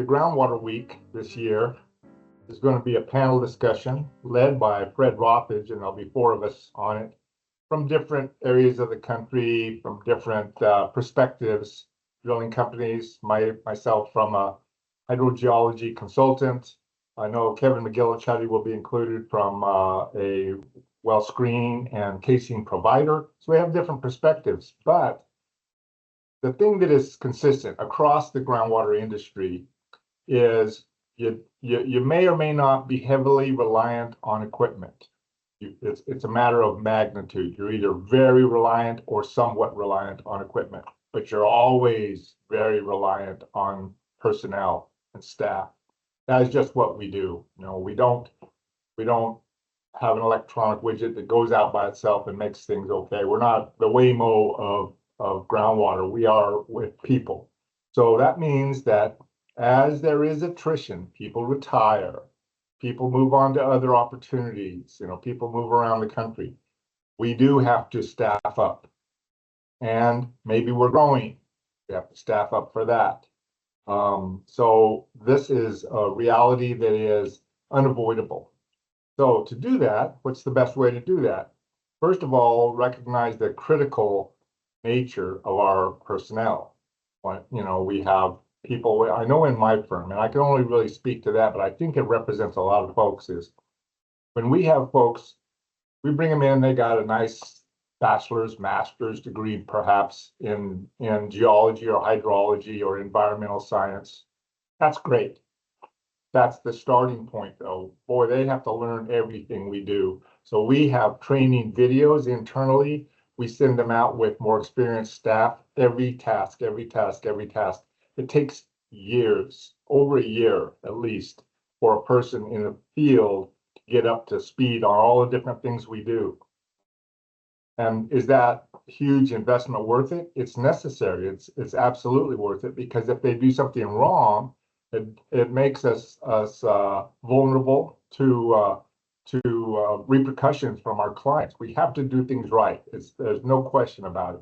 Groundwater Week this year is going to be a panel discussion led by Fred Rothage, and there'll be four of us on it from different areas of the country, from different perspectives, drilling companies, myself from a hydrogeology consultant. I know Kevin McGillicuddy will be included from a well screening and casing provider. So we have different perspectives, but the thing that is consistent across the groundwater industry is you may or may not be heavily reliant on equipment. It's a matter of magnitude. You're either very reliant or somewhat reliant on equipment, but you're always very reliant on personnel and staff. That is just what we do. You know, we don't have an electronic widget that goes out by itself and makes things okay. We're not the Waymo of groundwater. We are with people. So that means that as there is attrition, people retire, people move on to other opportunities, you know, people move around the country. We do have to staff up. And maybe we're growing. We have to staff up for that. So this is a reality that is unavoidable. So to do that, what's the best way to do that? First of all, recognize the critical nature of our personnel. You know, we have people, I know in my firm, and I can only really speak to that, but I think it represents a lot of folks, is when we have folks, we bring them in, they got a nice bachelor's, master's degree, perhaps in geology or hydrology or environmental science. That's great. That's the starting point, though. Boy, they have to learn everything we do. So we have training videos internally. We send them out with more experienced staff, every task. It takes years, over a year at least, for a person in the field to get up to speed on all the different things we do. And is that huge investment worth it? It's necessary. It's absolutely worth it, because if they do something wrong, it makes us vulnerable to repercussions from our clients. We have to do things right. There's no question about it.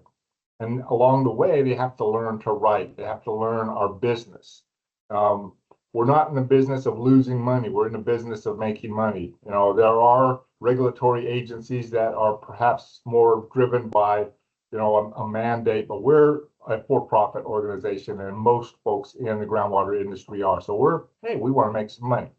And along the way, they have to learn to write. They have to learn our business. We're not in the business of losing money. We're in the business of making money. You know, there are regulatory agencies that are perhaps more driven by, you know, a mandate, but we're a for-profit organization, and most folks in the groundwater industry are. So we want to make some money,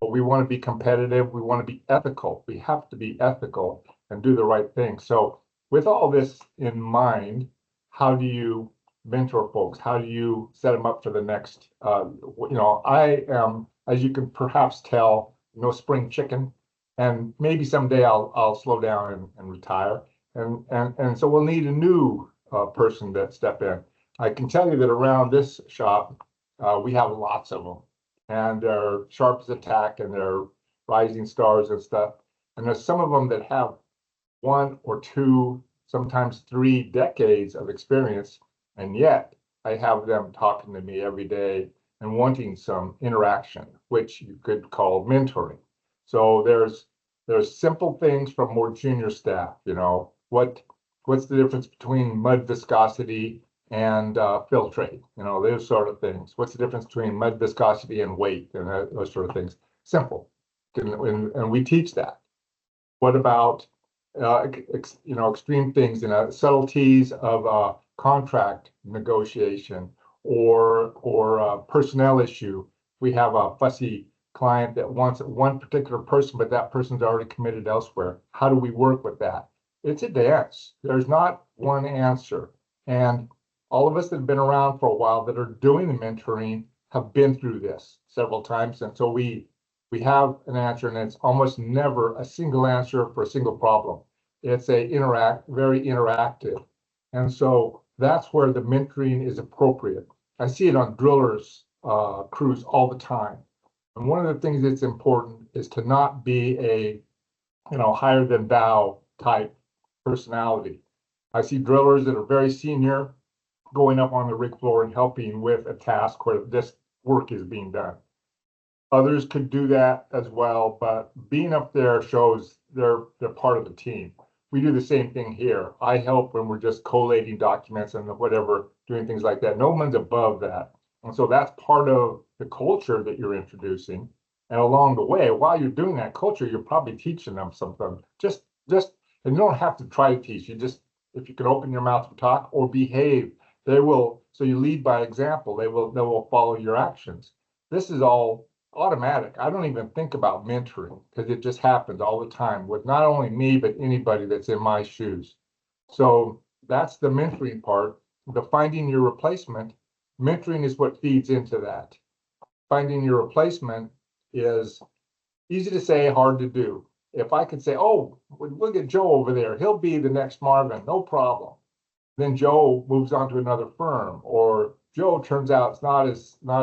but we want to be competitive. We want to be ethical. We have to be ethical and do the right thing. So with all this in mind, how do you mentor folks? How do you set them up for the next, you know, I am, as you can perhaps tell, no spring chicken, and maybe someday I'll slow down and retire. And so we'll need a new person to step in. I can tell you that around this shop, we have lots of them, and they're sharp as a tack, and they're rising stars and stuff. And there's some of them that have 1 or 2, sometimes 3 decades of experience, and yet I have them talking to me every day and wanting some interaction, which you could call mentoring. So there's simple things from more junior staff. You know, what's the difference between mud viscosity and filtrate? You know, those sort of things. What's the difference between mud viscosity and weight, and those sort of things? Simple, and we teach that. What about you know, extreme things, you know, subtleties of contract negotiation or personnel issue? We have a fussy client that wants one particular person, but that person's already committed elsewhere. How do we work with that? It's a dance. There's not one answer. And all of us that have been around for a while that are doing the mentoring have been through this several times. And so we have an answer, and it's almost never a single answer for a single problem. It's very interactive. And so that's where the mentoring is appropriate. I see it on drillers' crews all the time. And one of the things that's important is to not be a, you know, higher than thou type personality. I see drillers that are very senior going up on the rig floor and helping with a task where this work is being done. Others could do that as well, but being up there shows they're part of the team. We do the same thing here. I help when we're just collating documents and whatever, doing things like that. No one's above that. And so that's part of the culture that you're introducing. And along the way, while you're doing that culture, you're probably teaching them something. And you don't have to try to teach. You just, if you can open your mouth to talk or behave, they will. So you lead by example. They will follow your actions. This is all automatic. I don't even think about mentoring because it just happens all the time with not only me, but anybody that's in my shoes. So that's the mentoring part. The finding your replacement, mentoring is what feeds into that. Finding your replacement is easy to say, hard to do. If I could say, oh, look at Joe over there, he'll be the next Marvin, no problem. Then Joe moves on to another firm, or Joe turns out it's not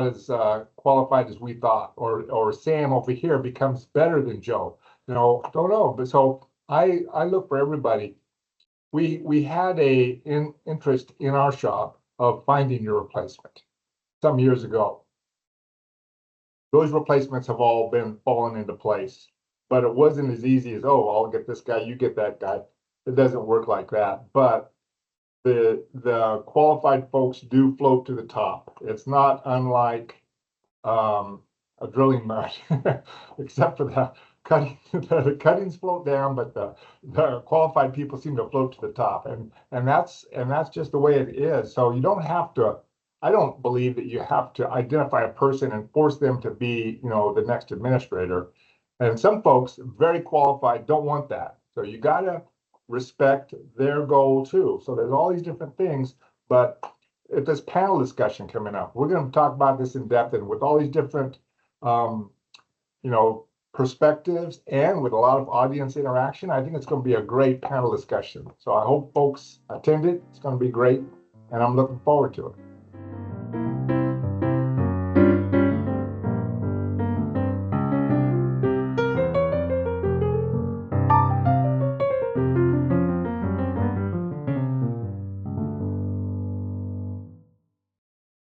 as qualified as we thought, or Sam over here becomes better than Joe. Don't know. But so I look for everybody. We had a interest in our shop of finding your replacement some years ago. Those replacements have all been fallen into place, but it wasn't as easy as, oh, I'll get this guy, you get that guy. It doesn't work like that. But the qualified folks do float to the top. It's not unlike a drilling mud, except for the cutting. The cuttings float down, but the qualified people seem to float to the top, and that's just the way it is. So you don't have to. I don't believe that you have to identify a person and force them to be, the next administrator. And some folks, very qualified, don't want that. So you gotta respect their goal too. So there's all these different things, but at this panel discussion coming up, we're going to talk about this in depth and with all these different, um, perspectives and with a lot of audience interaction. I think it's going to be a great panel discussion. So I hope folks attend it. It's going to be great, and I'm looking forward to it.